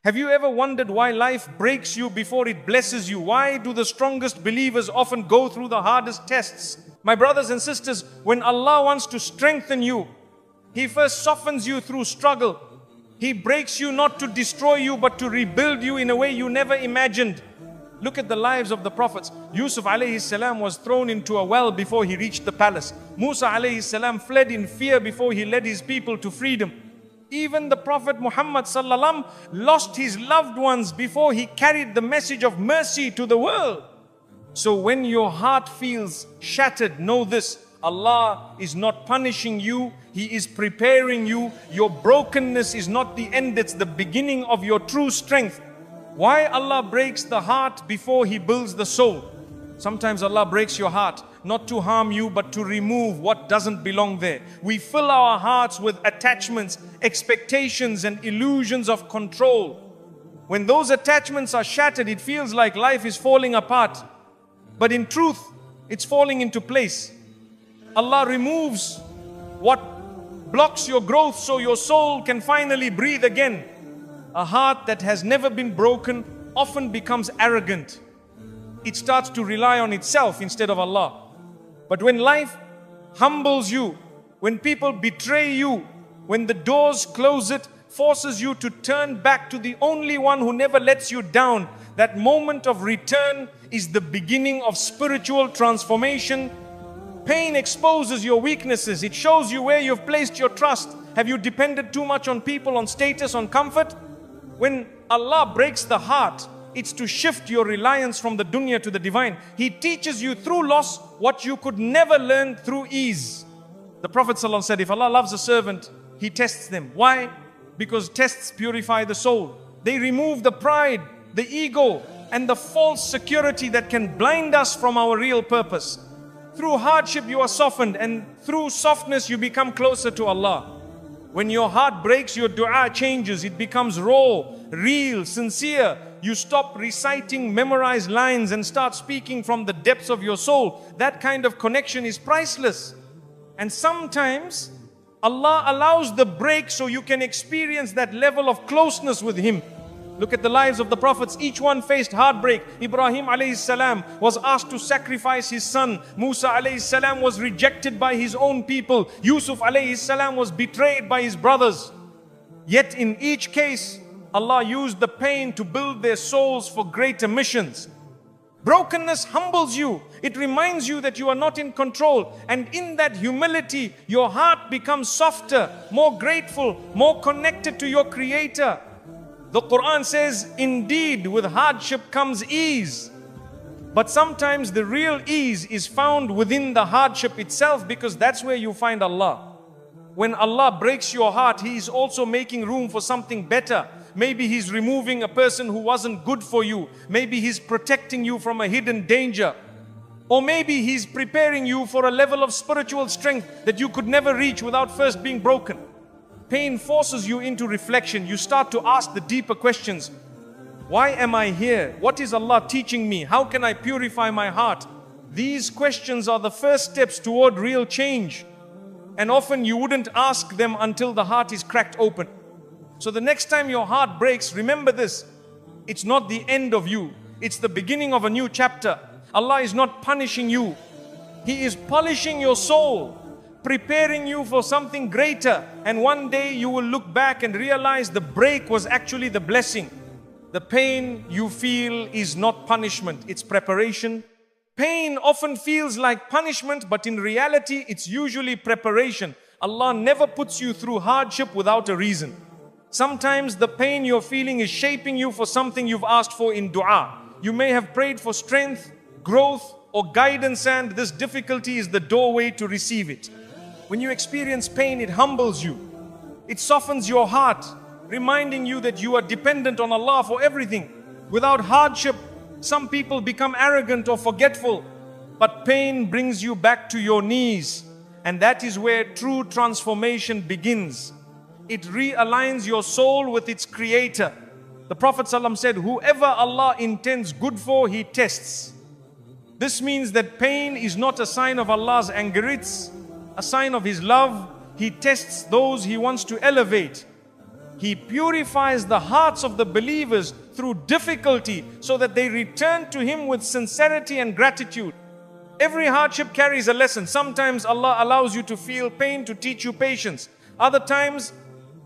Have you ever wondered why life breaks you before it blesses you? Why do the strongest believers often go through the hardest tests? My brothers and sisters, when Allah wants to strengthen you, He first softens you through struggle. He breaks you not to destroy you, but to rebuild you in a way you never imagined. Look at the lives of the prophets. Yusuf alayhi salam was thrown into a well before he reached the palace. Musa alayhi salam fled in fear before he led his people to freedom. Even the Prophet Muhammad sallallahu lost his loved ones before he carried the message of mercy to the world. So when your heart feels shattered, know this: Allah is not punishing you, He is preparing you. Your brokenness is not the end, it's the beginning of your true strength. Why Allah breaks the heart before He builds the soul? Sometimes Allah breaks your heart, not to harm you, but to remove what doesn't belong there. We fill our hearts with attachments, expectations, and illusions of control. When those attachments are shattered, it feels like life is falling apart. But in truth, it's falling into place. Allah removes what blocks your growth so your soul can finally breathe again. A heart that has never been broken often becomes arrogant. It starts to rely on itself instead of Allah. But when life humbles you, when people betray you, when the doors close it, forces you to turn back to the only one who never lets you down, that moment of return is the beginning of spiritual transformation. Pain exposes your weaknesses. It shows you where you've placed your trust. Have you depended too much on people, on status, on comfort? When Allah breaks the heart, it's to shift your reliance from the dunya to the divine. He teaches you through loss what you could never learn through ease. The Prophet ﷺ said, if Allah loves a servant, He tests them. Why? Because tests purify the soul. They remove the pride, the ego, and the false security that can blind us from our real purpose. Through hardship you are softened, and through softness you become closer to Allah. When your heart breaks, your dua changes. It becomes raw, real, sincere. You stop reciting memorized lines and start speaking from the depths of your soul. That kind of connection is priceless. And sometimes Allah allows the break so you can experience that level of closeness with Him. Look at the lives of the prophets. Each one faced heartbreak. Ibrahim alayhi salam was asked to sacrifice his son. Musa alayhi salam was rejected by his own people. Yusuf alayhi salam was betrayed by his brothers. Yet in each case, Allah used the pain to build their souls for greater missions. Brokenness humbles you. It reminds you that you are not in control. And in that humility, your heart becomes softer, more grateful, more connected to your Creator. The Quran says, indeed, with hardship comes ease. But sometimes the real ease is found within the hardship itself, because that's where you find Allah. When Allah breaks your heart, He is also making room for something better. Maybe He's removing a person who wasn't good for you. Maybe He's protecting you from a hidden danger. Or maybe He's preparing you for a level of spiritual strength that you could never reach without first being broken. Pain forces you into reflection. You start to ask the deeper questions. Why am I here? What is Allah teaching me? How can I purify my heart? These questions are the first steps toward real change. And often you wouldn't ask them until the heart is cracked open. So the next time your heart breaks, remember this: it's not the end of you. It's the beginning of a new chapter. Allah is not punishing you. He is polishing your soul, preparing you for something greater. And one day you will look back and realize the break was actually the blessing. The pain you feel is not punishment, it's preparation. Pain often feels like punishment, but in reality it's usually preparation. Allah never puts you through hardship without a reason. Sometimes the pain you're feeling is shaping you for something you've asked for in dua. You may have prayed for strength, growth, or guidance, and this difficulty is the doorway to receive it. When you experience pain, it humbles you. It softens your heart, reminding you that you are dependent on Allah for everything. Without hardship, some people become arrogant or forgetful, but pain brings you back to your knees, and that is where true transformation begins. It realigns your soul with its Creator. The Prophet ﷺ said, whoever Allah intends good for, He tests. This means that pain is not a sign of Allah's anger, it's a sign of His love. He tests those He wants to elevate. He purifies the hearts of the believers through difficulty so that they return to Him with sincerity and gratitude. Every hardship carries a lesson. Sometimes Allah allows you to feel pain to teach you patience. Other times,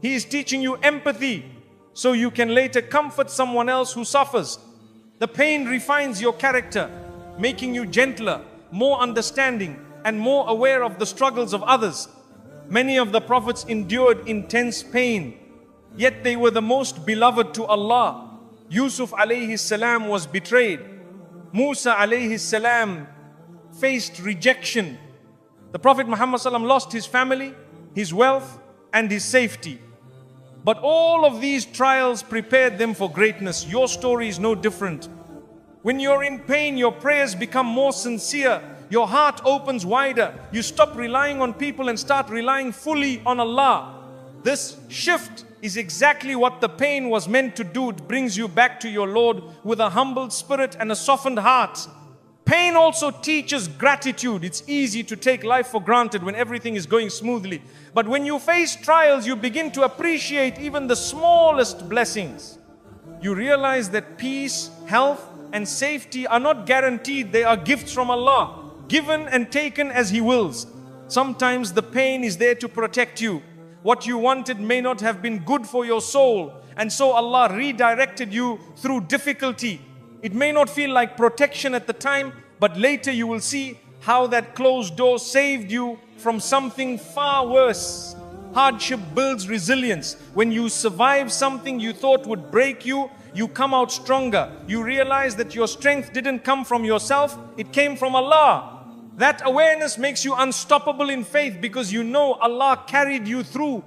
He is teaching you empathy so you can later comfort someone else who suffers. The pain refines your character, making you gentler, more understanding, and more aware of the struggles of others. Many of the prophets endured intense pain, yet they were the most beloved to Allah. Yusuf alayhi salam was betrayed. Musa alayhi salam faced rejection. The Prophet Muhammad sallam lost his family, his wealth, and his safety. But all of these trials prepared them for greatness. Your story is no different. When you're in pain, your prayers become more sincere. Your heart opens wider. You stop relying on people and start relying fully on Allah. This shift is exactly what the pain was meant to do. It brings you back to your Lord with a humbled spirit and a softened heart. Pain also teaches gratitude. It's easy to take life for granted when everything is going smoothly. But when you face trials, you begin to appreciate even the smallest blessings. You realize that peace, health, and safety are not guaranteed. They are gifts from Allah, given and taken as He wills. Sometimes the pain is there to protect you. What you wanted may not have been good for your soul, and so Allah redirected you through difficulty. It may not feel like protection at the time, but later you will see how that closed door saved you from something far worse. Hardship builds resilience. When you survive something you thought would break you, you come out stronger. You realize that your strength didn't come from yourself, it came from Allah. That awareness makes you unstoppable in faith because you know Allah carried you through.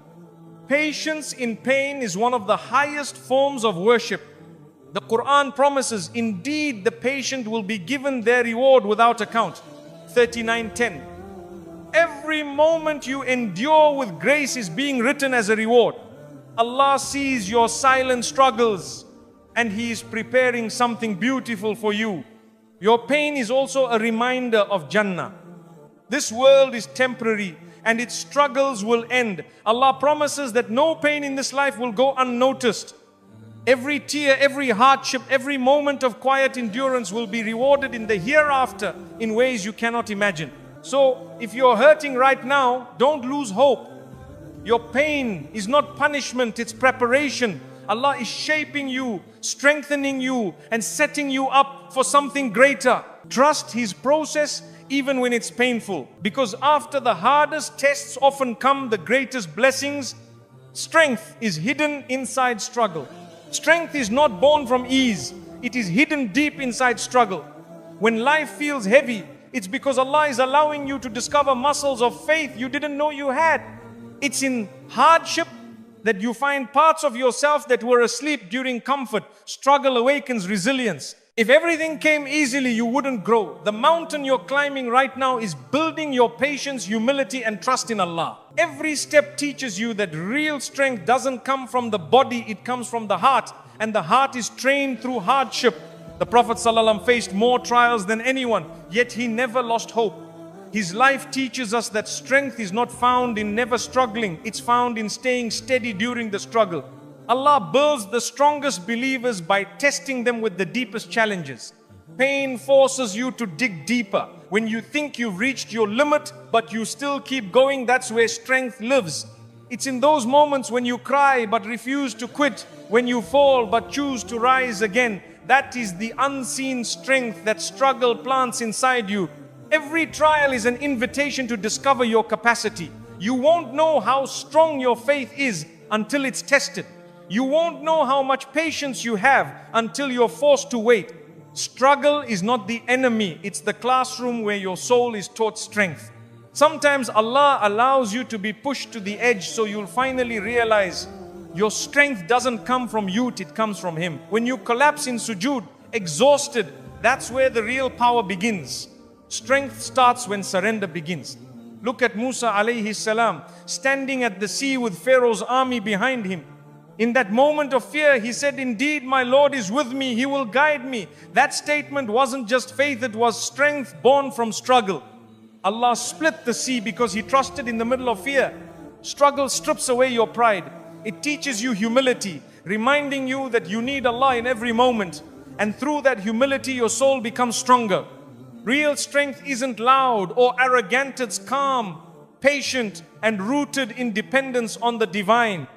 Patience in pain is one of the highest forms of worship. The Quran promises, indeed the patient will be given their reward without account. 39:10. Every moment you endure with grace is being written as a reward. Allah sees your silent struggles and He is preparing something beautiful for you. Your pain is also a reminder of Jannah. This world is temporary and its struggles will end. Allah promises that no pain in this life will go unnoticed. Every tear, every hardship, every moment of quiet endurance will be rewarded in the hereafter in ways you cannot imagine. So, if you're hurting right now, don't lose hope. Your pain is not punishment, it's preparation. Allah is shaping you, strengthening you, and setting you up for something greater. Trust His process even when it's painful. Because after the hardest tests often come the greatest blessings. Strength is hidden inside struggle. Strength is not born from ease. It is hidden deep inside struggle. When life feels heavy, it's because Allah is allowing you to discover muscles of faith you didn't know you had. It's in hardship that you find parts of yourself that were asleep during comfort. Struggle awakens resilience. If everything came easily, you wouldn't grow. The mountain you're climbing right now is building your patience, humility, and trust in Allah. Every step teaches you that real strength doesn't come from the body, it comes from the heart. And the heart is trained through hardship. The Prophet ﷺ faced more trials than anyone, yet he never lost hope. His life teaches us that strength is not found in never struggling, it's found in staying steady during the struggle. Allah builds the strongest believers by testing them with the deepest challenges. Pain forces you to dig deeper. When you think you've reached your limit, but you still keep going, that's where strength lives. It's in those moments when you cry but refuse to quit, when you fall but choose to rise again. That is the unseen strength that struggle plants inside you. Every trial is an invitation to discover your capacity. You won't know how strong your faith is until it's tested. You won't know how much patience you have until you're forced to wait. Struggle is not the enemy, it's the classroom where your soul is taught strength. Sometimes Allah allows you to be pushed to the edge so you'll finally realize your strength doesn't come from you, it comes from Him. When you collapse in sujood, exhausted, that's where the real power begins. Strength starts when surrender begins. Look at Musa alayhi salam, standing at the sea with Pharaoh's army behind him. In that moment of fear, he said, "Indeed, my Lord is with me, He will guide me." That statement wasn't just faith, it was strength born from struggle. Allah split the sea because He trusted in the middle of fear. Struggle strips away your pride. It teaches you humility, reminding you that you need Allah in every moment. And through that humility, your soul becomes stronger. Real strength isn't loud or arrogant, it's calm, patient, and rooted in dependence on the divine.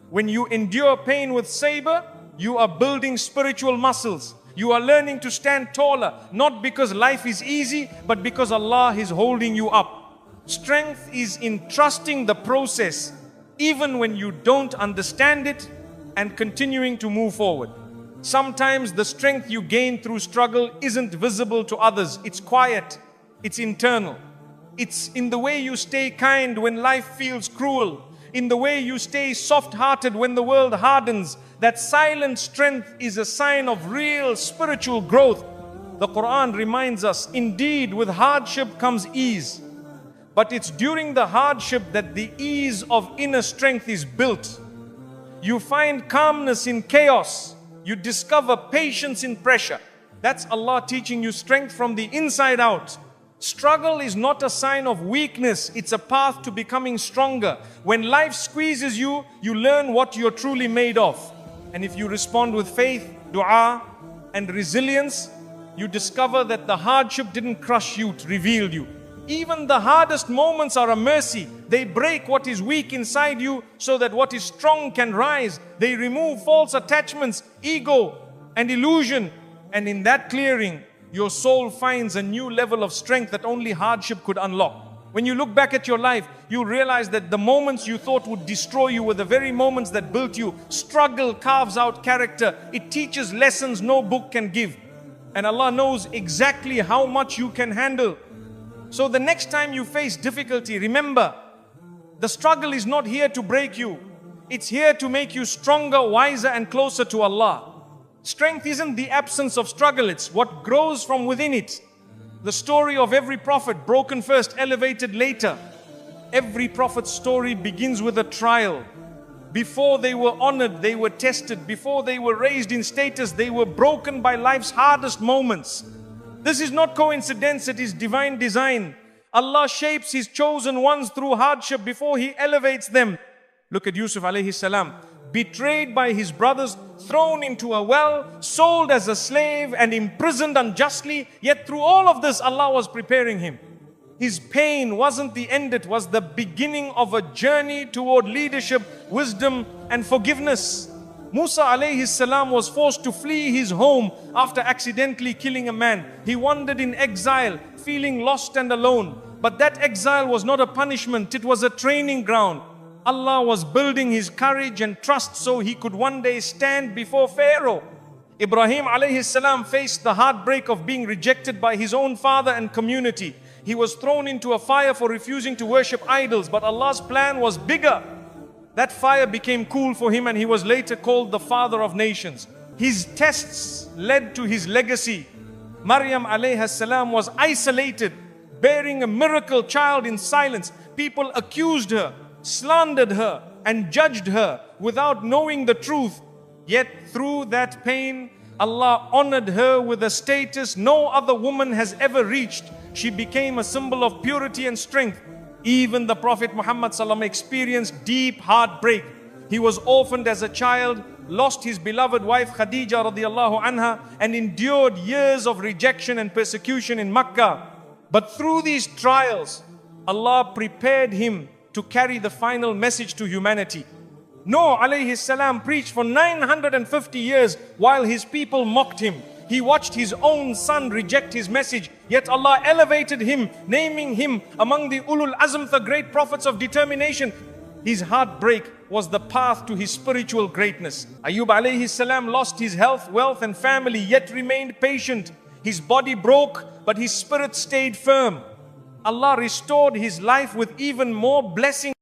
When you endure pain with sabr, you are building spiritual muscles. You are learning to stand taller, not because life is easy, but because Allah is holding you up. Strength is in trusting the process, even when you don't understand it, and continuing to move forward. Sometimes the strength you gain through struggle isn't visible to others. It's quiet, it's internal. It's in the way you stay kind when life feels cruel, in the way you stay soft-hearted when the world hardens. That silent strength is a sign of real spiritual growth. The Quran reminds us, indeed, with hardship comes ease. But it's during the hardship that the ease of inner strength is built. You find calmness in chaos. You discover patience in pressure. That's Allah teaching you strength from the inside out. Struggle is not a sign of weakness, it's a path to becoming stronger. When life squeezes you, you learn what you're truly made of. And if you respond with faith, dua, and resilience, you discover that the hardship didn't crush you, it revealed you. Even the hardest moments are a mercy. They break what is weak inside you so that what is strong can rise. They remove false attachments, ego, and illusion. And in that clearing, your soul finds a new level of strength that only hardship could unlock. When you look back at your life, you realize that the moments you thought would destroy you were the very moments that built you. Struggle carves out character. It teaches lessons no book can give. And Allah knows exactly how much you can handle. So the next time you face difficulty, remember, the struggle is not here to break you. It's here to make you stronger, wiser, and closer to Allah. Strength isn't the absence of struggle, it's what grows from within it. The story of every prophet, broken first, elevated later. Every prophet's story begins with a trial. Before they were honored, they were tested. Before they were raised in status, they were broken by life's hardest moments. This is not coincidence, it is divine design. Allah shapes His chosen ones through hardship before He elevates them. Look at Yusuf alayhi salam. Betrayed by his brothers, thrown into a well, sold as a slave and imprisoned unjustly. Yet through all of this, Allah was preparing him. His pain wasn't the end, it was the beginning of a journey toward leadership, wisdom, and forgiveness. Musa alayhi salam was forced to flee his home after accidentally killing a man. He wandered in exile, feeling lost and alone. But that exile was not a punishment, it was a training ground. Allah was building his courage and trust so he could one day stand before Pharaoh. Ibrahim alayhi salam faced the heartbreak of being rejected by his own father and community. He was thrown into a fire for refusing to worship idols, but Allah's plan was bigger. That fire became cool for him and he was later called the father of nations. His tests led to his legacy. Maryam alayhi salam was isolated, bearing a miracle child in silence. People accused her, slandered her, and judged her without knowing the truth. Yet through that pain, Allah honored her with a status no other woman has ever reached. She became a symbol of purity and strength. Even the Prophet Muhammad ﷺ experienced deep heartbreak. He was orphaned as a child, lost his beloved wife Khadija radiallahu anha, and endured years of rejection and persecution in Makkah. But through these trials, Allah prepared him to carry the final message to humanity. Noah alayhi salam preached for 950 years while his people mocked him. He watched his own son reject his message, yet Allah elevated him, naming him among the Ulul Azm, the great prophets of determination. His heartbreak was the path to his spiritual greatness. Ayub alayhi salam lost his health, wealth and family, yet remained patient. His body broke, but his spirit stayed firm. Allah restored his life with even more blessings.